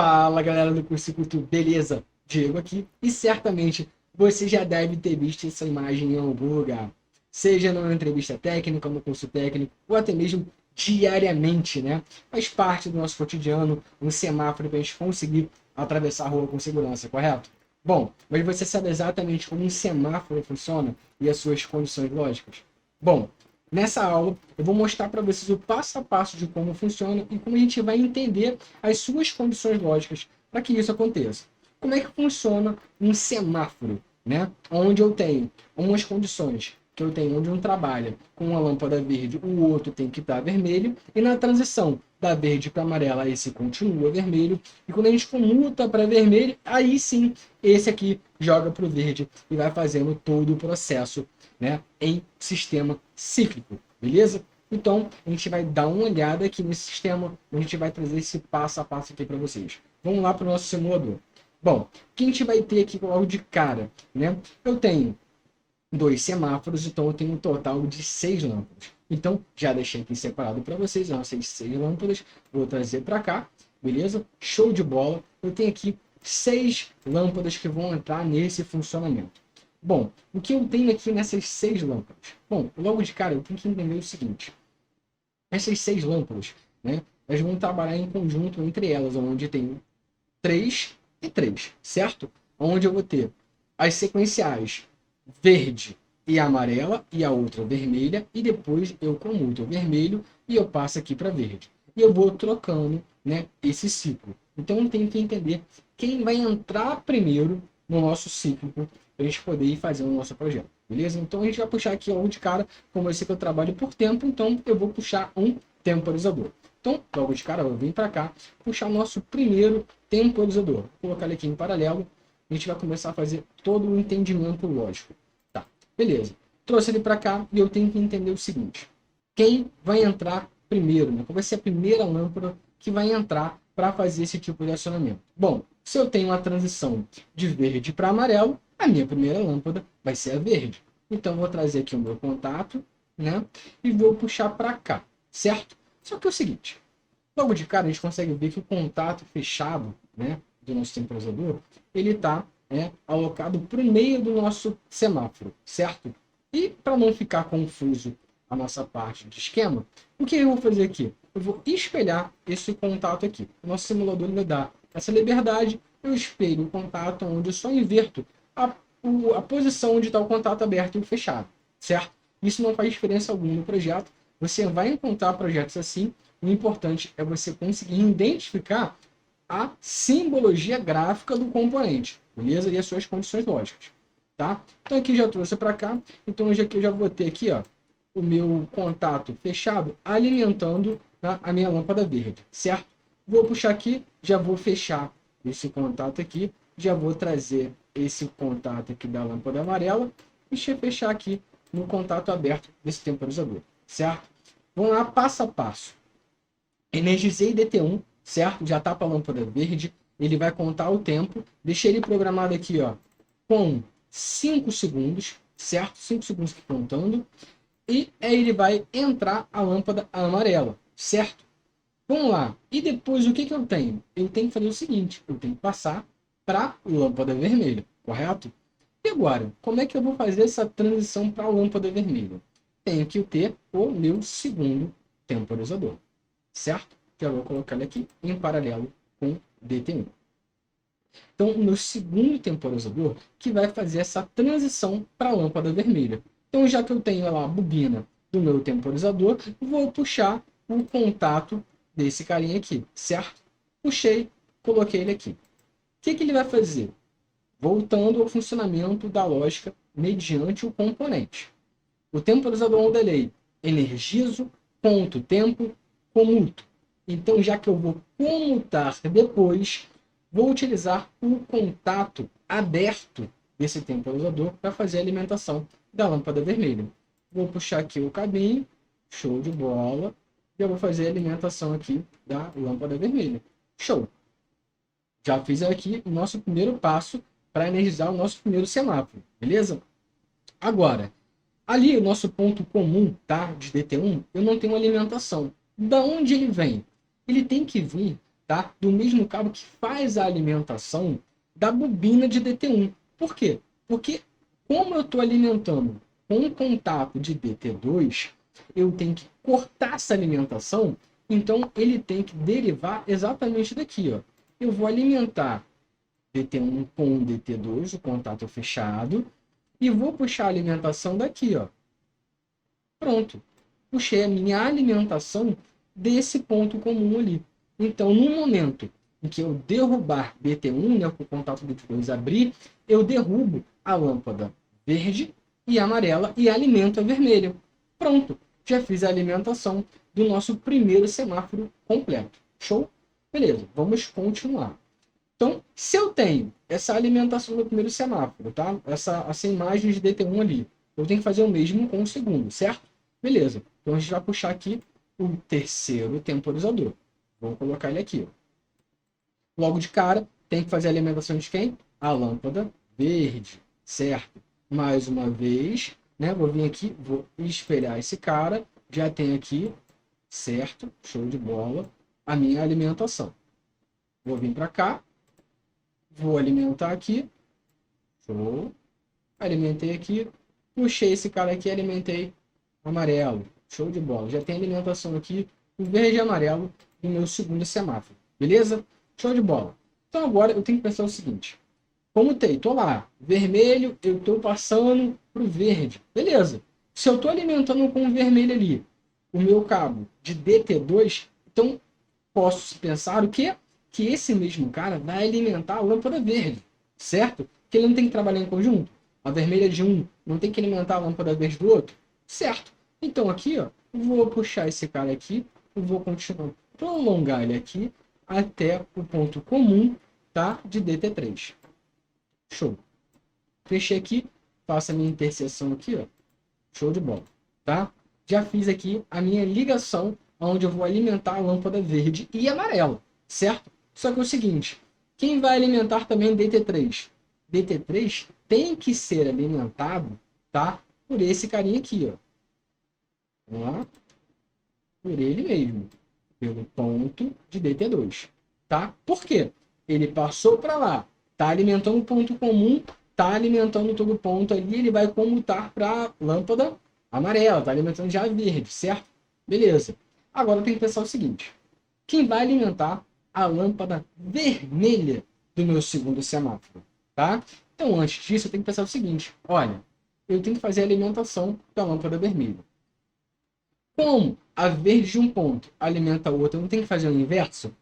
Fala galera do Cursicultura, beleza? Diego aqui e certamente você já deve ter visto essa imagem em algum lugar, seja numa entrevista técnica, no curso técnico ou até mesmo diariamente, né? Faz parte do nosso cotidiano, um semáforo para a gente conseguir atravessar a rua com segurança, correto? Bom, mas você sabe exatamente como um semáforo funciona e as suas condições lógicas? Bom, nessa aula eu vou mostrar para vocês o passo a passo de como funciona e como a gente vai entender as suas condições lógicas para que isso aconteça. Como é que funciona um semáforo, né? Onde eu tenho umas condições que eu tenho, onde um trabalha com uma lâmpada verde, o outro tem que estar vermelho, e na transição da verde para amarela, esse continua vermelho, e quando a gente comuta para vermelho, aí sim, esse aqui joga para o verde e vai fazendo todo o processo, né, em sistema cíclico, beleza? Então, a gente vai dar uma olhada aqui nesse sistema, a gente vai trazer esse passo a passo aqui para vocês. Vamos lá para o nosso simulador. Bom, o que a gente vai ter aqui logo de cara, né? Eu tenho 2 semáforos, então eu tenho um total de 6 lâmpadas. Então, já deixei aqui separado para vocês as nossas 6 lâmpadas. Vou trazer para cá, beleza? Show de bola. Eu tenho aqui 6 lâmpadas que vão entrar nesse funcionamento. Bom, o que eu tenho aqui nessas 6 lâmpadas? Bom, logo de cara eu tenho que entender o seguinte. Essas 6 lâmpadas, né? Elas vão trabalhar em conjunto entre elas, onde tem 3 e 3, certo? Onde eu vou ter as sequenciais verde e amarela e a outra vermelha, e depois eu comuto o vermelho e eu passo aqui para verde. E eu vou trocando, né, esse ciclo. Então eu tenho que entender quem vai entrar primeiro no nosso ciclo para a gente poder ir fazendo o nosso projeto, beleza? Então a gente vai puxar aqui logo de cara, como eu sei que eu trabalho por tempo, então eu vou puxar um temporizador. Então, logo de cara, eu vou vir para cá, puxar o nosso primeiro temporizador. Vou colocar ele aqui em paralelo. A gente vai começar a fazer todo o entendimento lógico. Tá, beleza. Trouxe ele para cá e eu tenho que entender o seguinte. Quem vai entrar primeiro, né? Qual vai ser a primeira lâmpada que vai entrar para fazer esse tipo de acionamento? Bom, se eu tenho uma transição de verde para amarelo, a minha primeira lâmpada vai ser a verde. Então, eu vou trazer aqui o meu contato, né? E vou puxar para cá, certo? Só que é o seguinte. Logo de cara, a gente consegue ver que o contato fechado, né, do nosso temporizador, ele está, né, alocado para o meio do nosso semáforo, certo? E para não ficar confuso a nossa parte de esquema, o que eu vou fazer aqui? Eu vou espelhar esse contato aqui. O nosso simulador me dá essa liberdade, eu espelho o contato onde eu só inverto a posição onde está o contato aberto e fechado, certo? Isso não faz diferença alguma no projeto. Você vai encontrar projetos assim. O importante é você conseguir identificar a simbologia gráfica do componente, beleza? E as suas condições lógicas, tá? Então aqui já trouxe para cá, então hoje aqui eu já vou ter aqui, ó, o meu contato fechado alimentando, tá, a minha lâmpada verde, certo? Vou puxar aqui, já vou fechar esse contato aqui, já vou trazer esse contato aqui da lâmpada amarela e fechar aqui no contato aberto desse temporizador, certo? Vamos lá, passo a passo. Energizei DT1, certo? Já está para a lâmpada verde. Ele vai contar o tempo. Deixei ele programado aqui, ó, com 5 segundos, certo? 5 segundos contando. E aí ele vai entrar a lâmpada amarela, certo? Vamos lá. E depois o que que eu tenho? Eu tenho que fazer o seguinte. Eu tenho que passar para a lâmpada vermelha, correto? E agora, como é que eu vou fazer essa transição para a lâmpada vermelha? Tenho que ter o meu segundo temporizador, certo? Já vou colocar ele aqui em paralelo com DT1. Então, o meu segundo temporizador que vai fazer essa transição para a lâmpada vermelha. Então, já que eu tenho lá a bobina do meu temporizador, vou puxar o contato desse carinha aqui, certo? Puxei, coloquei ele aqui. O que que ele vai fazer? Voltando ao funcionamento da lógica mediante o componente. O temporizador on delay, energizo, ponto tempo, comuto. Então, já que eu vou comutar depois, vou utilizar o contato aberto desse temporizador para fazer a alimentação da lâmpada vermelha. Vou puxar aqui o cabinho, show de bola, e eu vou fazer a alimentação aqui da lâmpada vermelha. Show! Já fiz aqui o nosso primeiro passo para energizar o nosso primeiro semáforo, beleza? Agora, ali o nosso ponto comum, tá, de DT1, eu não tenho alimentação. Da onde ele vem? Ele tem que vir tá? Do mesmo cabo que faz a alimentação da bobina de DT1. Por quê? Porque como eu estou alimentando com um contato de DT2, eu tenho que cortar essa alimentação, então ele tem que derivar exatamente daqui, ó. Eu vou alimentar DT1 com DT2, o contato fechado, e vou puxar a alimentação daqui, ó. Pronto. Puxei a minha alimentação desse ponto comum ali. Então, no momento em que eu derrubar BT1, né, com o contato BT2 abrir, eu derrubo a lâmpada verde e amarela e alimento a vermelha. Pronto. Já fiz a alimentação do nosso primeiro semáforo completo. Show? Beleza. Vamos continuar. Então, se eu tenho essa alimentação do primeiro semáforo, tá? Essa imagem de DT1 ali, eu tenho que fazer o mesmo com o segundo, certo? Beleza. Então, a gente vai puxar aqui o terceiro temporizador. Vou colocar ele aqui, ó. Logo de cara, tem que fazer a alimentação de quem? A lâmpada verde, certo? Mais uma vez, né? Vou vir aqui, vou espelhar esse cara. Já tem aqui, certo? Show de bola. A minha alimentação. Vou vir para cá. Vou alimentar aqui. Show. Alimentei aqui. Puxei esse cara aqui, alimentei amarelo. Show de bola. Já tem alimentação aqui, o verde e amarelo, no meu segundo semáforo. Beleza? Show de bola. Então agora eu tenho que pensar o seguinte. Comutei, tô lá. Vermelho, eu tô passando pro verde. Beleza. Se eu tô alimentando com o vermelho ali, o meu cabo de DT2, então posso pensar o quê? Que esse mesmo cara vai alimentar a lâmpada verde, certo? Porque ele não tem que trabalhar em conjunto. A vermelha de um não tem que alimentar a lâmpada verde do outro, certo? Então aqui, ó, vou puxar esse cara aqui, vou continuar prolongar ele aqui até o ponto comum, tá? De DT3. Show. Fechei aqui, faço a minha interseção aqui, ó. Show de bola, tá? Já fiz aqui a minha ligação onde eu vou alimentar a lâmpada verde e amarela, certo? Só que é o seguinte, quem vai alimentar também DT3? DT3 tem que ser alimentado, tá? Por esse carinha aqui, ó. Vamos lá. Por ele mesmo. Pelo ponto de DT2, tá? Por quê? Ele passou para lá, tá alimentando o ponto comum, tá alimentando todo o ponto ali, ele vai comutar para lâmpada amarela, tá alimentando já verde, certo? Beleza. Agora tem que pensar o seguinte, quem vai alimentar a lâmpada vermelha do meu segundo semáforo, tá? Então, antes disso, eu tenho que pensar o seguinte, olha, eu tenho que fazer a alimentação da lâmpada vermelha. Como a verde de um ponto alimenta a outra, eu não tem que fazer o inverso?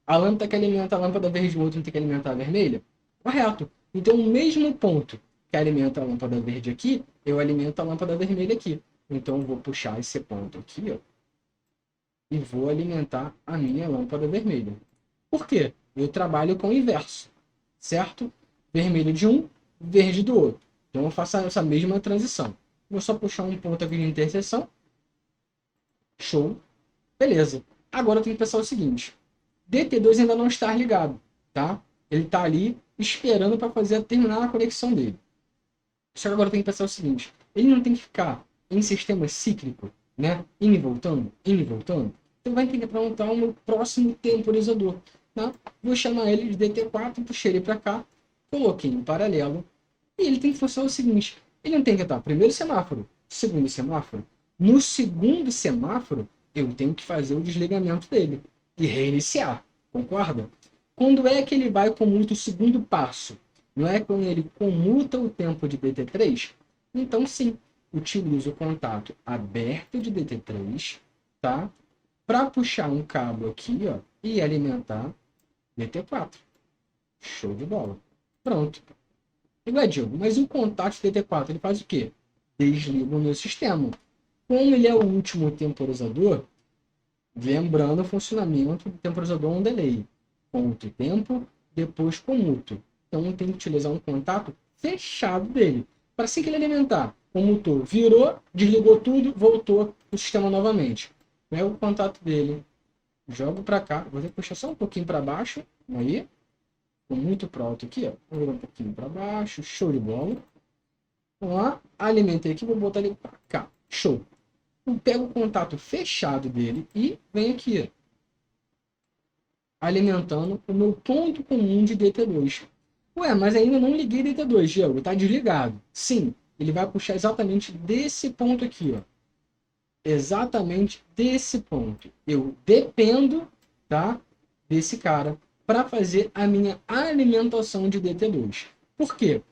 A lâmpada que alimenta a lâmpada verde do outro não tem que alimentar a vermelha? Correto. Então, o mesmo ponto que alimenta a lâmpada verde aqui, eu alimento a lâmpada vermelha aqui. Então, eu vou puxar esse ponto aqui, ó, e vou alimentar a minha lâmpada vermelha. Por quê? Eu trabalho com o inverso, certo? Vermelho de um, verde do outro. Então, eu faço essa mesma transição. Vou só puxar um ponto aqui de interseção. Show. Beleza. Agora eu tenho que pensar o seguinte. DT2 ainda não está ligado, tá? Ele está ali esperando para terminar a conexão dele. Só que agora eu tenho que pensar o seguinte. Ele não tem que ficar em sistema cíclico, né? Indo e voltando, indo e voltando. Então vai ter que montar o meu próximo temporizador, tá? Vou chamar ele de DT4, puxei ele para cá, coloquei em paralelo. E ele tem que funcionar o seguinte. Ele não tem que estar primeiro semáforo, segundo semáforo. No segundo semáforo, eu tenho que fazer o desligamento dele e reiniciar, concorda? Quando é que ele vai comuta o segundo passo? Não é quando ele comuta o tempo de DT3? Então, sim, utilizo o contato aberto de DT3, tá? Para puxar um cabo aqui, ó, e alimentar DT4. Show de bola. Pronto. Igual, Diogo, mas o contato de DT4, ele faz o quê? Desliga o meu sistema. Como ele é o último temporizador, lembrando o funcionamento do temporizador on delay. Ponto tempo, depois comuto. Então tem que utilizar um contato fechado dele. Para assim que ele alimentar, comutou, virou, desligou tudo, voltou para o sistema novamente. Pego o contato dele, jogo para cá, vou ter que puxar só um pouquinho para baixo, aí, ficou muito pro alto aqui, ó. Vou jogar um pouquinho para baixo, show de bola. Vamos lá, alimentei aqui, vou botar ele para cá, show. Eu pego o contato fechado dele e venho aqui. alimentando o meu ponto comum de DT2. Ué, mas ainda não liguei DT2, Diego, tá desligado. Sim, ele vai puxar exatamente desse ponto aqui, ó. Exatamente desse ponto. Eu dependo, tá, desse cara para fazer a minha alimentação de DT2. Por quê?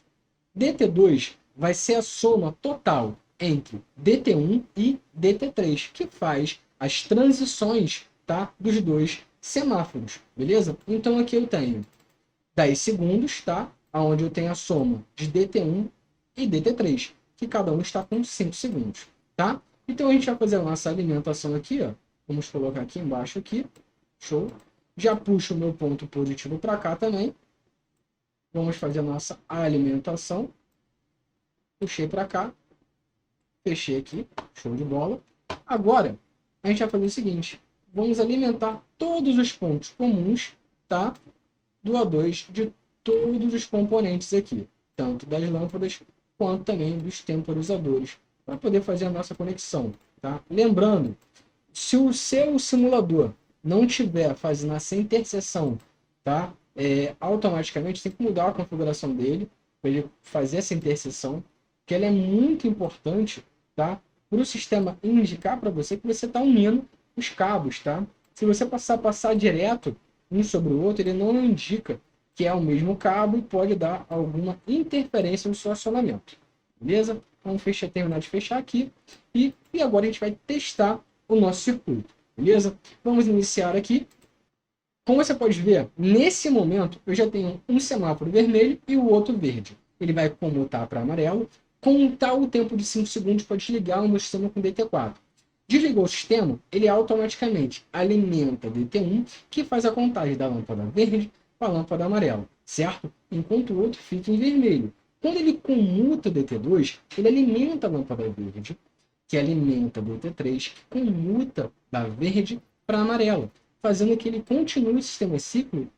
DT2 vai ser a soma total entre DT1 e DT3, que faz as transições, tá, dos dois semáforos, beleza? Então aqui eu tenho 10 segundos, tá? Onde eu tenho a soma de DT1 e DT3, que cada um está com 5 segundos, tá? Então a gente vai fazer a nossa alimentação aqui, ó. Vamos colocar aqui embaixo aqui. Show. Já puxo o meu ponto positivo para cá também. Vamos fazer a nossa alimentação. Puxei para cá. Fechei aqui. Show de bola. Agora, a gente vai fazer o seguinte. Vamos alimentar todos os pontos comuns, tá? Do O2 de todos os componentes aqui. Tanto das lâmpadas, quanto também dos temporizadores. Para poder fazer a nossa conexão, tá? Lembrando, se o seu simulador não tiver fazendo essa interseção, tá? Automaticamente tem que mudar a configuração dele para ele fazer essa interseção, que ela é muito importante, tá? Para o sistema indicar para você que você está unindo os cabos, tá? Se você passar direto um sobre o outro, ele não indica que é o mesmo cabo e pode dar alguma interferência no seu acionamento, beleza? Vamos terminar de fechar aqui e agora a gente vai testar o nosso circuito, beleza? Vamos iniciar aqui. Como você pode ver, nesse momento eu já tenho um semáforo vermelho e o outro verde. Ele vai comutar para amarelo, contar o tempo de 5 segundos para desligar o meu sistema com DT4. Desligou o sistema, ele automaticamente alimenta DT1, que faz a contagem da lâmpada verde para a lâmpada amarela, certo? Enquanto o outro fica em vermelho. Quando ele comuta DT2, ele alimenta a lâmpada verde, que alimenta DT3, que comuta da verde para amarela, fazendo que ele continue o sistema ciclo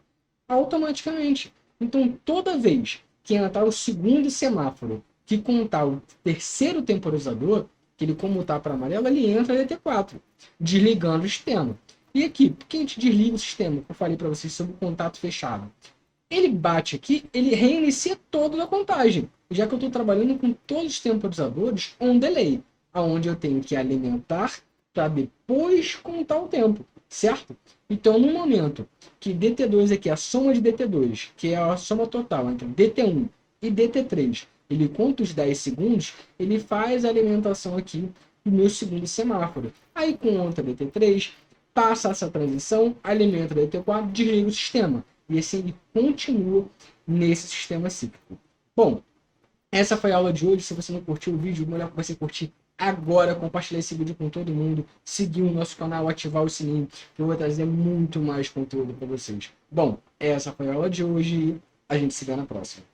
automaticamente. Então, toda vez que entrar o segundo semáforo, que contar o terceiro temporizador, que ele comutar para amarelo, ele entra DT4, desligando o sistema. E aqui, por que a gente desliga o sistema? Eu falei para vocês sobre o contato fechado. Ele bate aqui, ele reinicia toda a contagem, já que eu estou trabalhando com todos os temporizadores on delay, onde eu tenho que alimentar para depois contar o tempo, certo? Então, no momento que DT2 aqui, a soma de DT2, que é a soma total entre DT1 e DT3, ele conta os 10 segundos, ele faz a alimentação aqui do meu segundo semáforo. Aí conta DT3, passa essa transição, alimenta DT4, desliga o sistema. E assim ele continua nesse sistema cíclico. Bom, essa foi a aula de hoje. Se você não curtiu o vídeo, melhor que você curtir agora, compartilhar esse vídeo com todo mundo, seguir o nosso canal, ativar o sininho, que eu vou trazer muito mais conteúdo para vocês. Bom, essa foi a aula de hoje e a gente se vê na próxima.